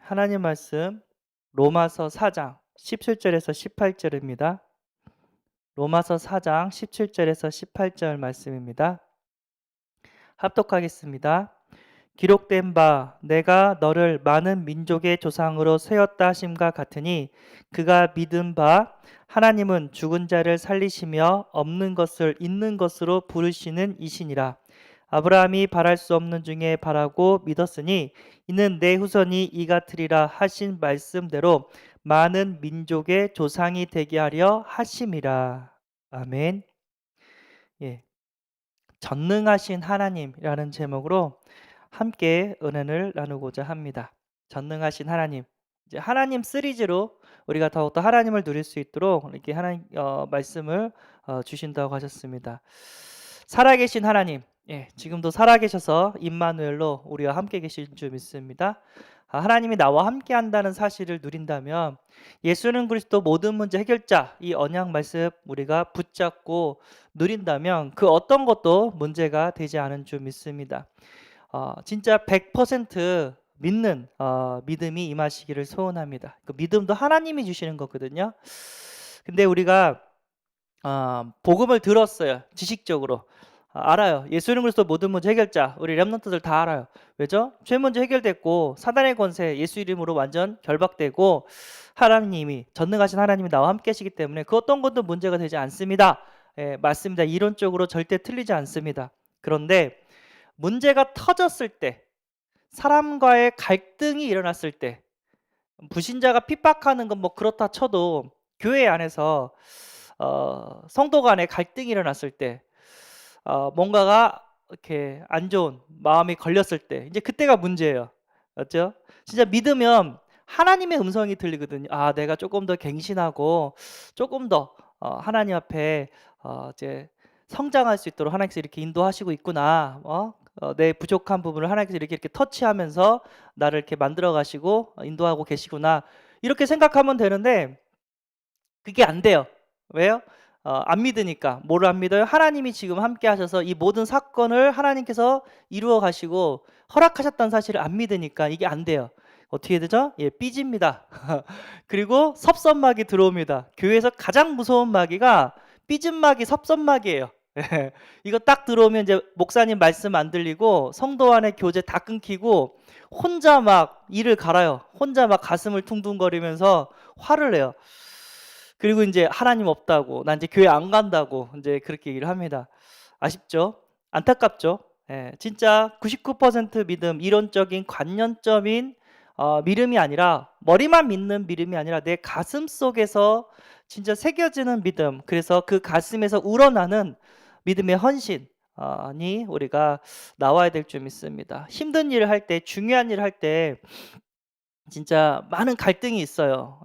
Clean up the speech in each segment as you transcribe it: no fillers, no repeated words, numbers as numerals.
하나님 말씀 로마서 4장 17절에서 18절입니다. 로마서 4장 17절에서 18절 말씀입니다. 합독하겠습니다. 기록된 바 내가 너를 많은 민족의 조상으로 세웠다 하심과 같으니 그가 믿은 바 하나님은 죽은 자를 살리시며 없는 것을 있는 것으로 부르시는 이시니라. 아브라함이 바랄 수 없는 중에 바라고 믿었으니 이는 내 후손이 이 같으리라 하신 말씀대로 많은 민족의 조상이 되게 하려 하심이라. 아멘. 예. 전능하신 하나님이라는 제목으로 함께 은혜를 나누고자 합니다. 전능하신 하나님. 이제 하나님 시리즈로 우리가 더욱더 하나님을 누릴 수 있도록 이렇게 하나님 말씀을 주신다고 하셨습니다. 살아계신 하나님, 지금도 살아계셔서 임마누엘로 우리와 함께 계신 줄 믿습니다. 하나님이 나와 함께 한다는 사실을 누린다면 예수는 그리스도 모든 문제 해결자, 이 언약 말씀 우리가 붙잡고 누린다면 그 어떤 것도 문제가 되지 않은 줄 믿습니다. 진짜 100% 믿는 믿음이 임하시기를 소원합니다. 그 믿음도 하나님이 주시는 거거든요. 근데 우리가 복음을 들었어요. 지식적으로. 알아요. 예수는 그리스도 모든 문제 해결자. 우리 렘넌트들 다 알아요. 왜죠? 죄 문제 해결됐고 사단의 권세 예수 이름으로 완전 결박되고 하나님이 전능하신 하나님이 나와 함께 하시기 때문에 그 어떤 것도 문제가 되지 않습니다. 맞습니다. 이론적으로 절대 틀리지 않습니다. 그런데 문제가 터졌을 때, 사람과의 갈등이 일어났을 때, 불신자가 핍박하는 건 뭐 그렇다 쳐도 교회 안에서 성도 간의 갈등이 일어났을 때, 뭔가가 이렇게 안 좋은 마음이 걸렸을 때, 이제 그때가 문제예요. 맞죠? 진짜 믿으면 하나님의 음성이 들리거든요. 내가 조금 더 갱신하고 조금 더 하나님 앞에 이제 성장할 수 있도록 하나님께서 이렇게 인도하시고 있구나. 내 부족한 부분을 하나님께서 이렇게 터치하면서 나를 이렇게 만들어 가시고 인도하고 계시구나. 이렇게 생각하면 되는데 그게 안 돼요. 왜요? 안 믿으니까. 뭐를 안 믿어요? 하나님이 지금 함께 하셔서 이 모든 사건을 하나님께서 이루어 가시고 허락하셨다는 사실을 안 믿으니까 이게 안 돼요. 어떻게 되죠? 삐집니다. 그리고 섭섭마귀 들어옵니다. 교회에서 가장 무서운 마귀가 삐진 마귀, 섭섭마귀예요. 이거 딱 들어오면 이제 목사님 말씀 안 들리고 성도 안에 교제 다 끊기고 혼자 막 이를 갈아요. 혼자 막 가슴을 퉁퉁거리면서 화를 내요. 그리고 이제 하나님 없다고, 나 이제 교회 안 간다고 이제 그렇게 얘기를 합니다. 아쉽죠? 안타깝죠? 진짜 99% 믿음, 이론적인 관념적인 믿음이 아니라 머리만 믿는 믿음이 아니라 내 가슴 속에서 진짜 새겨지는 믿음, 그래서 그 가슴에서 우러나는 믿음의 헌신 이 우리가 나와야 될 줄 믿습니다. 힘든 일을 할 때, 중요한 일을 할 때 진짜 많은 갈등이 있어요.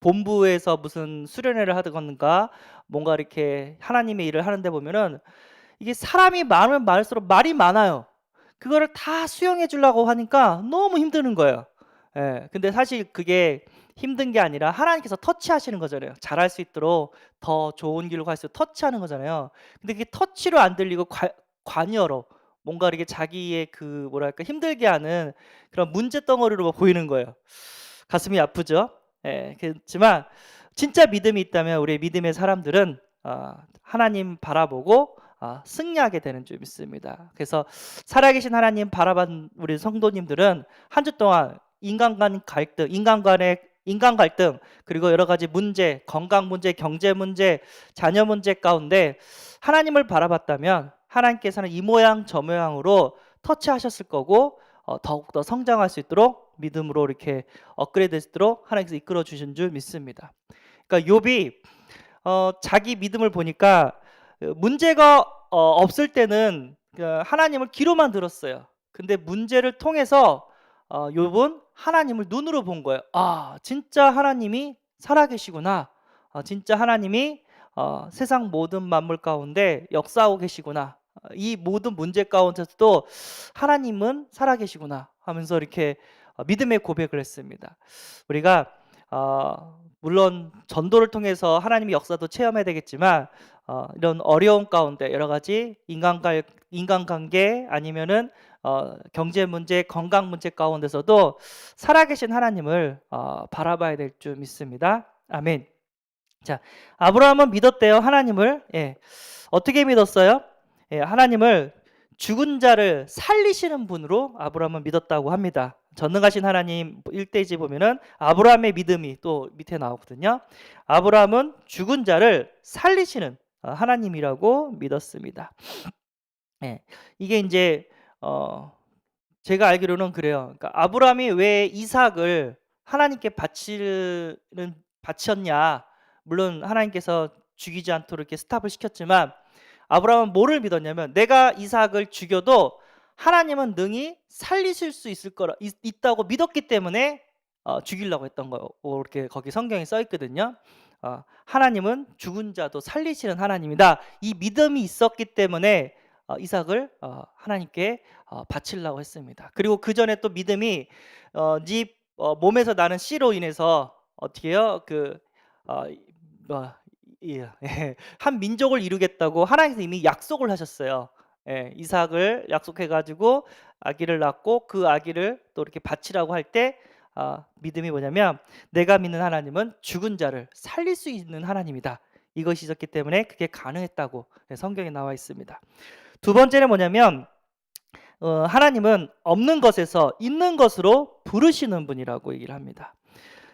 본부에서 무슨 수련회를 하든가 뭔가 이렇게 하나님의 일을 하는데 보면은 이게 사람이 많으면 많을수록 말이 많아요. 그거를 다 수용해 주려고 하니까 너무 힘드는 거예요. 근데 사실 그게 힘든 게 아니라 하나님께서 터치하시는 거잖아요. 잘할 수 있도록 더 좋은 길로 갈 수 있도록 터치하는 거잖아요. 근데 그게 터치로 안 들리고 관여로 뭔가 이렇게 자기의 그 뭐랄까 힘들게 하는 그런 문제덩어리로 보이는 거예요. 가슴이 아프죠? 그렇지만 진짜 믿음이 있다면 우리 믿음의 사람들은 하나님 바라보고 승리하게 되는 줄 믿습니다. 그래서 살아계신 하나님 바라본 우리 성도님들은 한 주 동안 인간 간 갈등, 인간 갈등, 그리고 여러 가지 문제, 건강 문제, 경제 문제, 자녀 문제 가운데 하나님을 바라봤다면 하나님께서는 이 모양 저 모양으로 터치하셨을 거고 더욱더 성장할 수 있도록 믿음으로 이렇게 업그레이드 될 수 있도록 하나님께서 이끌어 주신 줄 믿습니다. 그러니까 욥이 자기 믿음을 보니까 문제가 없을 때는 하나님을 귀로만 들었어요. 근데 문제를 통해서 욥은 하나님을 눈으로 본 거예요. 진짜 하나님이 살아계시구나. 진짜 하나님이 세상 모든 만물 가운데 역사하고 계시구나. 이 모든 문제 가운데서도 하나님은 살아계시구나 하면서 이렇게 믿음의 고백을 했습니다. 우리가 물론 전도를 통해서 하나님의 역사도 체험해야 되겠지만 이런 어려운 가운데 여러 가지 인간관계 아니면은 경제 문제, 건강 문제 가운데서도 살아계신 하나님을 바라봐야 될 줄 믿습니다. 아멘. 자, 아브라함은 믿었대요, 하나님을. 예. 어떻게 믿었어요? 예, 하나님을 죽은 자를 살리시는 분으로 아브라함은 믿었다고 합니다. 전능하신 하나님 1대지 보면은 아브라함의 믿음이 또 밑에 나오거든요. 아브라함은 죽은 자를 살리시는 하나님이라고 믿었습니다. 예. 이게 이제 제가 알기로는 그래요. 그러니까 아브라함이 왜 이삭을 하나님께 바쳤냐? 물론 하나님께서 죽이지 않도록 이렇게 스탑을 시켰지만 아브라함은 뭐를 믿었냐면 내가 이삭을 죽여도 하나님은 능히 살리실 수 있다고 믿었기 때문에 죽이려고 했던 거예요. 이렇게 거기 성경에 써 있거든요. 하나님은 죽은 자도 살리시는 하나님이다. 이 믿음이 있었기 때문에 이삭을 하나님께 바치려고 했습니다. 그리고 그 전에 또 믿음이 네 몸에서 나는 씨로 인해서 어떻게 해요? 한 민족을 이루겠다고 하나님께서 이미 약속을 하셨어요. 예, 이삭을 약속해 가지고 아기를 낳고 그 아기를 또 이렇게 바치라고 할 때 믿음이 뭐냐면 내가 믿는 하나님은 죽은 자를 살릴 수 있는 하나님이다. 이것이 있었기 때문에 그게 가능했다고 성경에 나와 있습니다. 두 번째는 뭐냐면 하나님은 없는 것에서 있는 것으로 부르시는 분이라고 얘기를 합니다.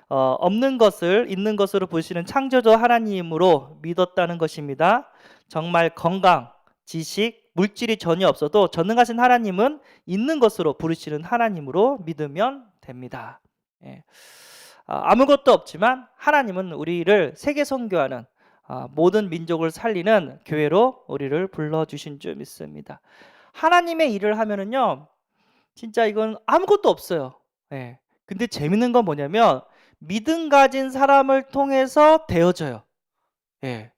없는 것을 있는 것으로 보시는 창조주 하나님으로 믿었다는 것입니다. 정말 건강, 지식, 물질이 전혀 없어도 전능하신 하나님은 있는 것으로 부르시는 하나님으로 믿으면 됩니다. 예. 아무것도 없지만 하나님은 우리를 세계 선교하는 모든 민족을 살리는 교회로 우리를 불러주신 줄 믿습니다. 하나님의 일을 하면은요, 진짜 이건 아무것도 없어요. 예. 근데 재밌는 건 뭐냐면 믿음 가진 사람을 통해서 되어져요. 예.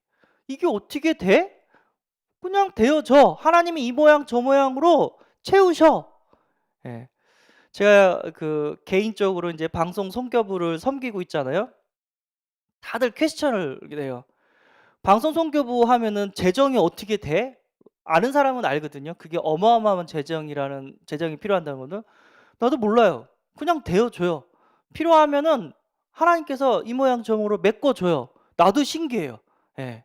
이게 어떻게 돼? 그냥 되어져. 하나님이 이 모양 저 모양으로 채우셔. 예. 제가 개인적으로 이제 방송 선교부를 섬기고 있잖아요. 다들 퀘스천을 해요. 방송 선교부 하면은 재정이 어떻게 돼? 아는 사람은 알거든요. 그게 어마어마한 재정이 필요한다는 거는. 나도 몰라요. 그냥 되어줘요. 필요하면은 하나님께서 이 모양 저 모양으로 메꿔줘요. 나도 신기해요. 예.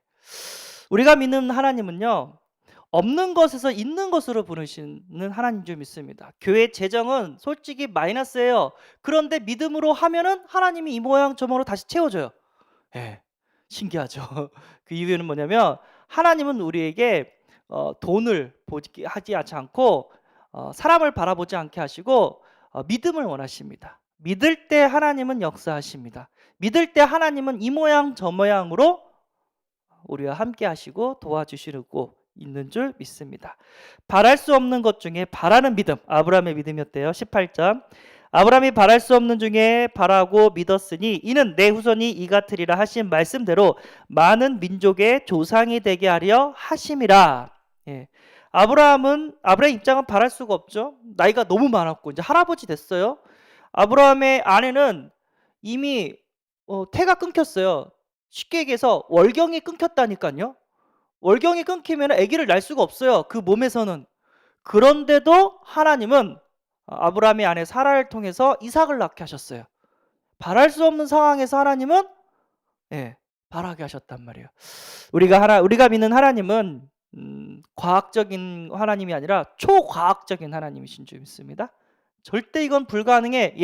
우리가 믿는 하나님은요, 없는 것에서 있는 것으로 부르시는 하나님 줄 믿습니다. 교회 재정은 솔직히 마이너스예요. 그런데 믿음으로 하면은 하나님이 이 모양 저 모양으로 다시 채워줘요. 예. 신기하죠. 그 이유는 뭐냐면 하나님은 우리에게 돈을 하지 않고 사람을 바라보지 않게 하시고 믿음을 원하십니다. 믿을 때 하나님은 역사하십니다. 믿을 때 하나님은 이 모양 저 모양으로 우리와 함께 하시고 도와주시고 있는 줄 믿습니다. 바랄 수 없는 것 중에 바라는 믿음, 아브라함의 믿음이었대요. 18절. 아브라함이 바랄 수 없는 중에 바라고 믿었으니 이는 내 후손이 이 같으리라 하신 말씀대로 많은 민족의 조상이 되게 하려 하심이라. 예. 아브라함 입장은 바랄 수가 없죠. 나이가 너무 많았고 이제 할아버지 됐어요. 아브라함의 아내는 이미 태가 끊겼어요. 쉽게 얘기해서 월경이 끊겼다니까요. 월경이 끊기면 아기를 낳을 수가 없어요. 그 몸에서는. 그런데도 하나님은 아브라함의 아내 사라를 통해서 이삭을 낳게 하셨어요. 바랄 수 없는 상황에서 하나님은 바라게 하셨단 말이에요. 우리가 믿는 하나님은 과학적인 하나님이 아니라 초과학적인 하나님이신 줄 믿습니다. 절대 이건 불가능해.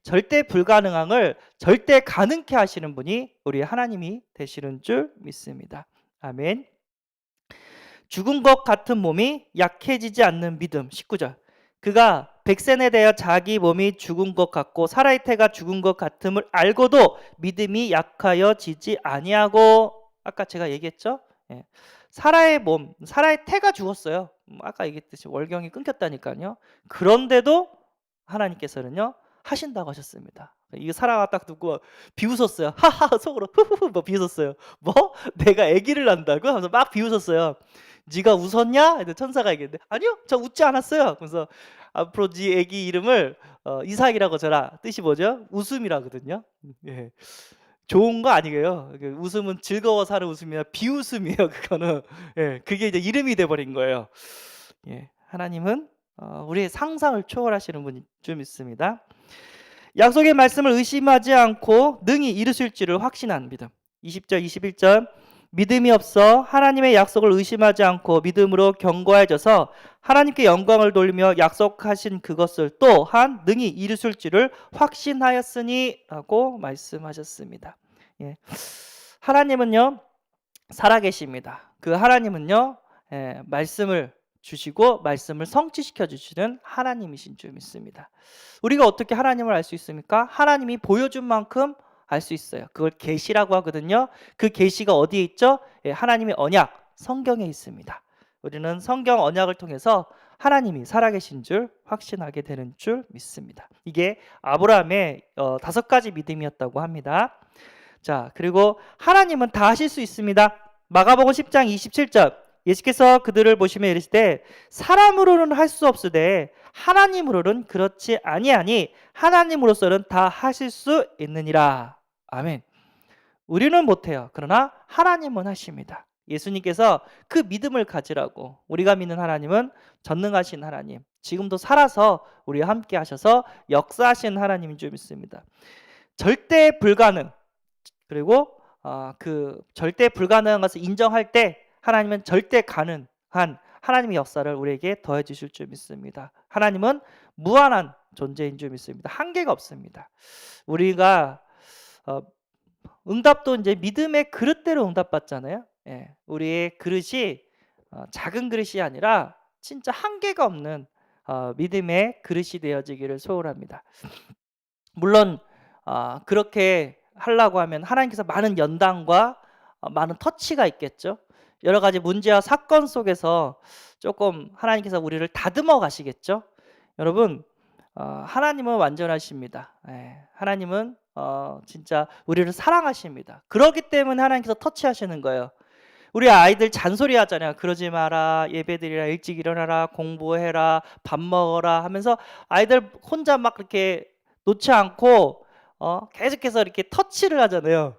절대 불가능한 걸 절대 가능케 하시는 분이 우리 하나님이 되시는 줄 믿습니다. 아멘. 죽은 것 같은 몸이 약해지지 않는 믿음. 19절. 그가 백센에 대하여 자기 몸이 죽은 것 같고 사라의 태가 죽은 것 같음을 알고도 믿음이 약하여지지 아니하고, 아까 제가 얘기했죠. 사라의 태가 죽었어요. 아까 얘기했듯이 월경이 끊겼다니까요. 그런데도 하나님께서는요 하신다고 하셨습니다. 이거 사라가 딱 듣고 비웃었어요. 하하 속으로 후후후 뭐 비웃었어요. 뭐? 내가 아기를 낳는다고? 하면서 막 비웃었어요. 네가 웃었냐? 천사가 얘기했는데 아니요 저 웃지 않았어요. 그래서 앞으로 네 아기 이름을 이삭이라고 줘라. 뜻이 뭐죠? 웃음이라거든요. 예. 좋은 거 아니에요. 웃음은 즐거워서 하는 웃음이야. 비웃음이에요. 그거는. 그게 이제 이름이 돼버린 거예요. 하나님은 우리의 상상을 초월하시는 분이 좀 있습니다. 약속의 말씀을 의심하지 않고 능히 이루실 줄을 확신한 믿음. 20절, 21절. 믿음이 없어 하나님의 약속을 의심하지 않고 믿음으로 견고해져서 하나님께 영광을 돌리며 약속하신 그것을 또한 능히 이루실 줄을 확신하였으니 라고 말씀하셨습니다. 예. 하나님은요 살아계십니다. 그 하나님은요 말씀을 주시고 말씀을 성취시켜 주시는 하나님이신 줄 믿습니다. 우리가 어떻게 하나님을 알 수 있습니까? 하나님이 보여준 만큼 알 수 있어요. 그걸 계시라고 하거든요. 그 계시가 어디에 있죠? 하나님의 언약, 성경에 있습니다. 우리는 성경 언약을 통해서 하나님이 살아계신 줄 확신하게 되는 줄 믿습니다. 이게 아브라함의 5가지 믿음이었다고 합니다. 자, 그리고 하나님은 다 하실 수 있습니다. 마가복음 10장 27절. 예수께서 그들을 보시며 이르시되 사람으로는 할 수 없으되 하나님으로는 그렇지 아니하니 하나님으로서는 다 하실 수 있느니라. 아멘. 우리는 못해요. 그러나 하나님은 하십니다. 예수님께서 그 믿음을 가지라고. 우리가 믿는 하나님은 전능하신 하나님, 지금도 살아서 우리와 함께 하셔서 역사하신 하나님인 줄 믿습니다. 절대 불가능, 그리고 그 절대 불가능한 것을 인정할 때 하나님은 절대 가능한 하나님의 역사를 우리에게 더해 주실 줄 믿습니다. 하나님은 무한한 존재인 줄 믿습니다. 한계가 없습니다. 우리가 응답도 이제 믿음의 그릇대로 응답받잖아요. 예, 우리의 그릇이 작은 그릇이 아니라 진짜 한계가 없는 믿음의 그릇이 되어지기를 소원합니다. 물론 그렇게 하려고 하면 하나님께서 많은 연단과 많은 터치가 있겠죠. 여러 가지 문제와 사건 속에서 조금 하나님께서 우리를 다듬어 가시겠죠. 여러분, 하나님은 완전하십니다. 하나님은 진짜 우리를 사랑하십니다. 그렇기 때문에 하나님께서 터치하시는 거예요. 우리 아이들 잔소리 하잖아요. 그러지 마라, 예배드리라, 일찍 일어나라, 공부해라, 밥 먹어라 하면서 아이들 혼자 막 그렇게 놓지 않고 계속해서 이렇게 터치를 하잖아요.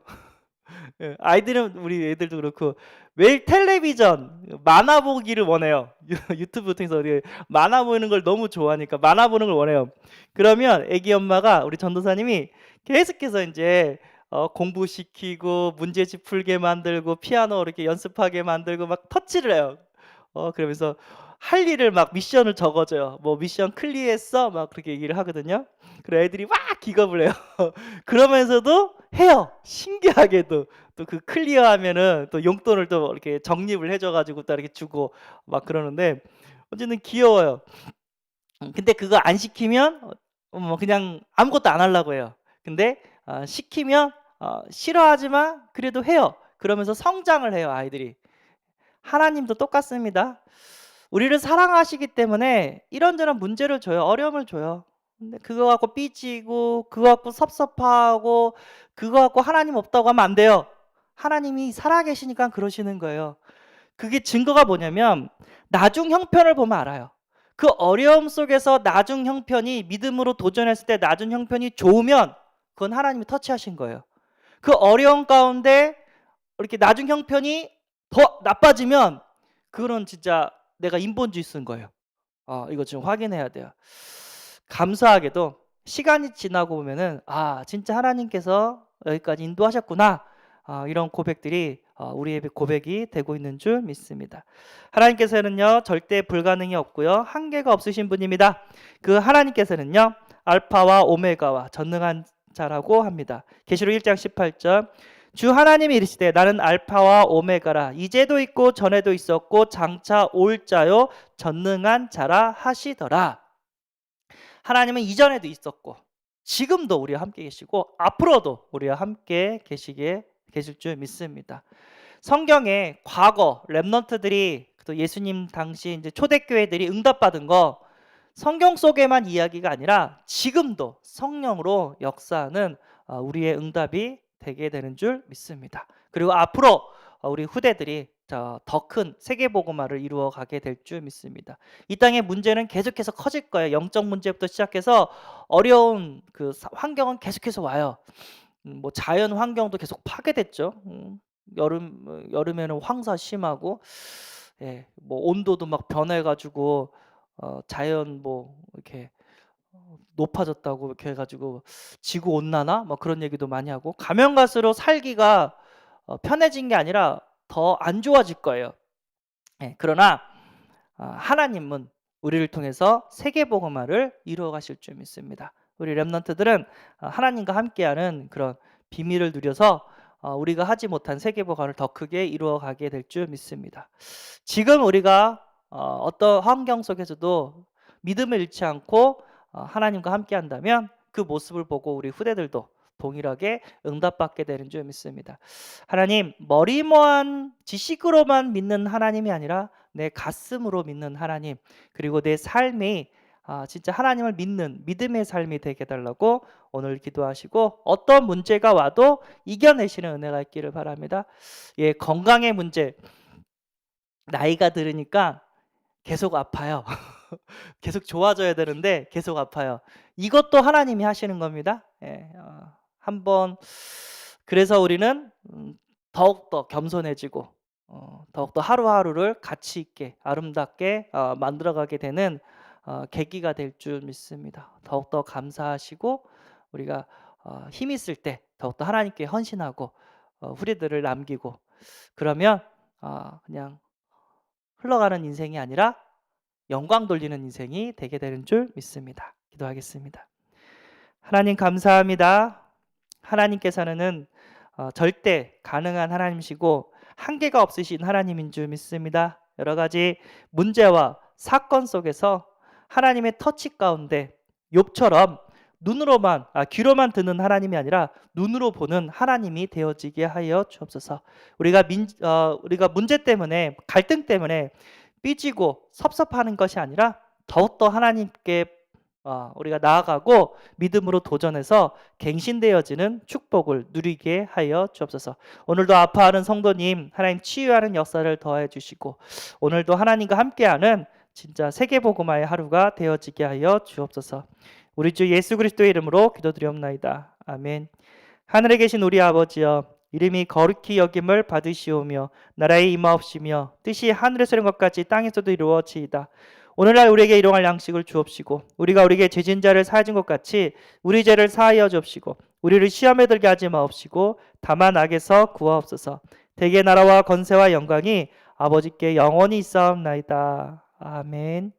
예, 아이들은 우리 애들도 그렇고 매일 텔레비전 만화 보기를 원해요. 유튜브 통해서 만화 보는 걸 너무 좋아하니까 만화 보는 걸 원해요. 그러면 애기 엄마가 우리 전도사님이 계속해서 이제 공부시키고 문제집 풀게 만들고 피아노 이렇게 연습하게 만들고 막 터치를 해요. 그러면서 할 일을 막 미션을 적어줘요. 뭐 미션 클리어했어? 막 그렇게 얘기를 하거든요. 그래 애들이 막 기겁을 해요. 그러면서도 해요. 신기하게도 또 그 클리어하면은 또 용돈을 또 이렇게 적립을 해줘가지고 또 이렇게 주고 막 그러는데 어쨌든 귀여워요. 근데 그거 안 시키면 뭐 그냥 아무것도 안 하려고 해요. 근데 시키면 싫어하지만 그래도 해요. 그러면서 성장을 해요, 아이들이. 하나님도 똑같습니다. 우리를 사랑하시기 때문에 이런저런 문제를 줘요. 어려움을 줘요. 근데 그거 갖고 삐지고 그거 갖고 섭섭하고 그거 갖고 하나님 없다고 하면 안 돼요. 하나님이 살아계시니까 그러시는 거예요. 그게 증거가 뭐냐면 나중 형편을 보면 알아요. 그 어려움 속에서 나중 형편이 믿음으로 도전했을 때 나중 형편이 좋으면 그건 하나님이 터치하신 거예요. 그 어려움 가운데 이렇게 나중 형편이 더 나빠지면 그거는 진짜 내가 인본주의 쓴 거예요. 이거 좀 확인해야 돼요. 감사하게도 시간이 지나고 보면은 진짜 하나님께서 여기까지 인도하셨구나. 이런 고백들이 우리의 고백이 되고 있는 줄 믿습니다. 하나님께서는요 절대 불가능이 없고요 한계가 없으신 분입니다. 그 하나님께서는요 알파와 오메가와 전능한 자라고 합니다. 계시록 1장 18절 주 하나님이 이르시되 나는 알파와 오메가라 이제도 있고 전에도 있었고 장차 올 자요 전능한 자라 하시더라. 하나님은 이전에도 있었고 지금도 우리와 함께 계시고 앞으로도 우리와 함께 계실 줄 믿습니다. 성경에 과거 렘넌트들이 또 예수님 당시 이제 초대교회들이 응답받은 거 성경 속에만 이야기가 아니라 지금도 성령으로 역사하는 우리의 응답이 되게 되는 줄 믿습니다. 그리고 앞으로 우리 후대들이 더 큰 세계복음화를 이루어 가게 될 줄 믿습니다. 이 땅의 문제는 계속해서 커질 거예요. 영적 문제부터 시작해서 어려운 그 환경은 계속해서 와요. 뭐 자연 환경도 계속 파괴됐죠. 여름에는 황사 심하고 뭐 온도도 막 변해가지고 자연 뭐 이렇게 높아졌다고 이렇게 해가지고 지구 온난화 뭐 그런 얘기도 많이 하고, 가면 갈수록 살기가 편해진 게 아니라 더 안 좋아질 거예요. 예, 그러나 하나님은 우리를 통해서 세계복음화를 이루어 가실 줄 믿습니다. 우리 렘넌트들은 하나님과 함께하는 그런 비밀을 누려서 우리가 하지 못한 세계복음화를 더 크게 이루어 가게 될 줄 믿습니다. 지금 우리가 어떤 환경 속에서도 믿음을 잃지 않고 하나님과 함께한다면 그 모습을 보고 우리 후대들도 동일하게 응답받게 되는 줄 믿습니다. 하나님, 머리모한 지식으로만 믿는 하나님이 아니라 내 가슴으로 믿는 하나님, 그리고 내 삶이 진짜 하나님을 믿는 믿음의 삶이 되게 해달라고 오늘 기도하시고, 어떤 문제가 와도 이겨내시는 은혜가 있기를 바랍니다. 예, 건강의 문제, 나이가 들으니까 계속 아파요. 계속 좋아져야 되는데 계속 아파요. 이것도 하나님이 하시는 겁니다. 예, 한번 그래서 우리는 더욱더 겸손해지고 더욱더 하루하루를 가치 있게 아름답게 만들어가게 되는 계기가 될 줄 믿습니다. 더욱더 감사하시고 우리가 힘 있을 때 더욱더 하나님께 헌신하고 후리들을 남기고, 그러면 그냥 흘러가는 인생이 아니라 영광 돌리는 인생이 되게 되는 줄 믿습니다. 기도하겠습니다. 하나님 감사합니다. 하나님께서는 절대 가능한 하나님이시고 한계가 없으신 하나님인 줄 믿습니다. 여러 가지 문제와 사건 속에서 하나님의 터치 가운데 욥처럼 눈으로만 귀로만 듣는 하나님이 아니라 눈으로 보는 하나님이 되어지게 하여 주옵소서. 우리가 문제 때문에, 갈등 때문에 삐지고 섭섭하는 것이 아니라 더욱더 하나님께 우리가 나아가고 믿음으로 도전해서 갱신되어지는 축복을 누리게 하여 주옵소서. 오늘도 아파하는 성도님 하나님 치유하는 역사를 더해 주시고, 오늘도 하나님과 함께하는 진짜 세계복음화의 하루가 되어지게 하여 주옵소서. 우리 주 예수 그리스도의 이름으로 기도드리옵나이다. 아멘. 하늘에 계신 우리 아버지여, 이름이 거룩히 여김을 받으시오며 나라의 임하옵시며 뜻이 하늘에서 이룬 것 같이 땅에서도 이루어지이다. 오늘날 우리에게 일용할 양식을 주옵시고, 우리가 우리에게 죄진 자를 사하진 것 같이 우리 죄를 사하여 주옵시고, 우리를 시험에 들게 하지 마옵시고 다만 악에서 구하옵소서. 대개 나라와 권세와 영광이 아버지께 영원히 있사옵나이다. 아멘.